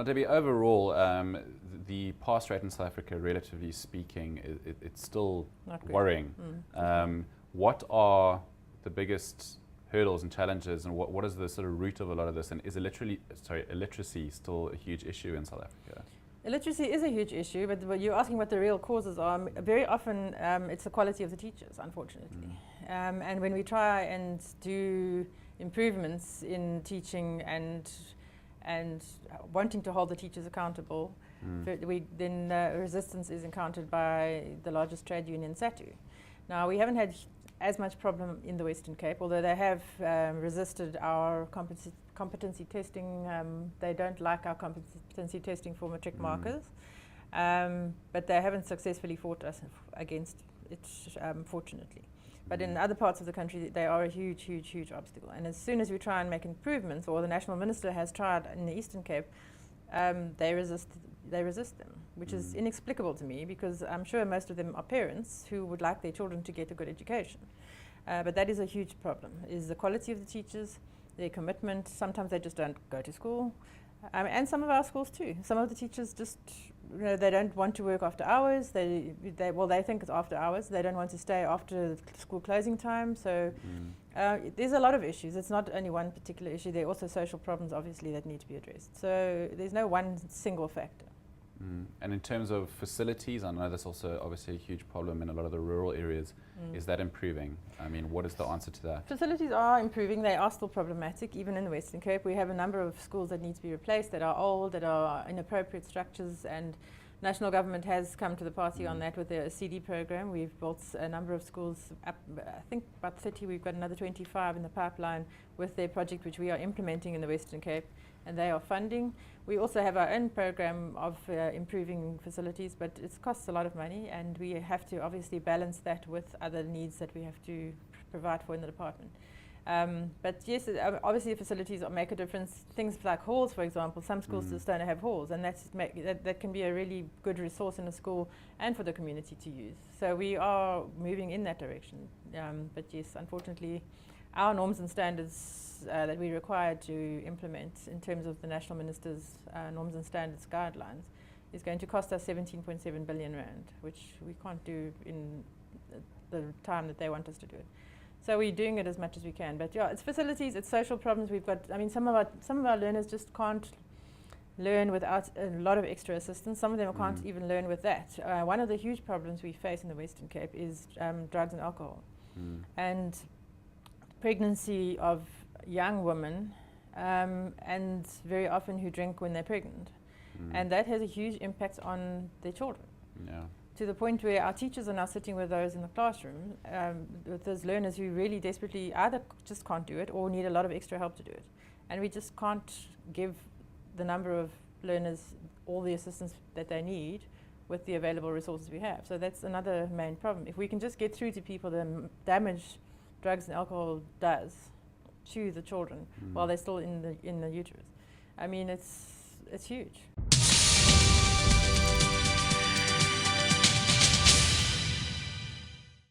Now, Debbie, overall, the pass rate in South Africa, relatively speaking, it's still worrying. What are the biggest hurdles and challenges, and what is the sort of root of a lot of this? And is illiteracy still a huge issue in South Africa? Illiteracy is a huge issue, but you're asking what the real causes are. Very often it's the quality of the teachers, unfortunately. And when we try and do improvements in teaching and wanting to hold the teachers accountable, then resistance is encountered by the largest trade union, SATU. Now, we haven't had as much problem in the Western Cape, although they have resisted our competency testing. They don't like our competency testing for matric markers, but they haven't successfully fought us against it, fortunately. But in other parts of the country, they are a huge, huge, huge obstacle. And as soon as we try and make improvements, or the National Minister has tried in the Eastern Cape, they resist them, which is inexplicable to me, because I'm sure most of them are parents who would like their children to get a good education. But that is a huge problem, is the quality of the teachers, their commitment. Sometimes they just don't go to school. And some of our schools too. Some of the teachers just, they don't want to work after hours. They think it's after hours. They don't want to stay after school closing time. So there's a lot of issues. It's not only one particular issue. There are also social problems, obviously, that need to be addressed. So there's no one single factor. And in terms of facilities, I know that's also obviously a huge problem in a lot of the rural areas. Is that improving? I mean, what is the answer to that? Facilities are improving. They are still problematic, even in the Western Cape. We have a number of schools that need to be replaced, that are old, that are inappropriate structures, and national government has come to the party on that with their CD program. We've built a number of schools, up, I think about 30, we've got another 25 in the pipeline with their project, which we are implementing in the Western Cape, and they are funding. We also have our own program of improving facilities, but it costs a lot of money, and we have to obviously balance that with other needs that we have to provide for in the department. But yes, obviously facilities make a difference. Things like halls, for example, some schools just don't have halls, and that can be a really good resource in a school and for the community to use. So we are moving in that direction. But yes, unfortunately, our norms and standards that we're required to implement in terms of the National Minister's norms and standards guidelines is going to cost us 17.7 billion rand, which we can't do in the time that they want us to do it. So we're doing it as much as we can. But yeah, it's facilities, it's social problems. We've got, I mean, some of our learners just can't learn without a lot of extra assistance. Some of them can't even learn with that. One of the huge problems we face in the Western Cape is drugs and alcohol. And pregnancy of young women, and very often who drink when they're pregnant. And that has a huge impact on their children. To the point where our teachers are now sitting with those in the classroom, with those learners who really desperately either just can't do it or need a lot of extra help to do it. And we just can't give the number of learners all the assistance that they need with the available resources we have. So that's another main problem. If we can just get through to people the damage drugs and alcohol does to the children while they're still in the uterus, I mean, it's huge.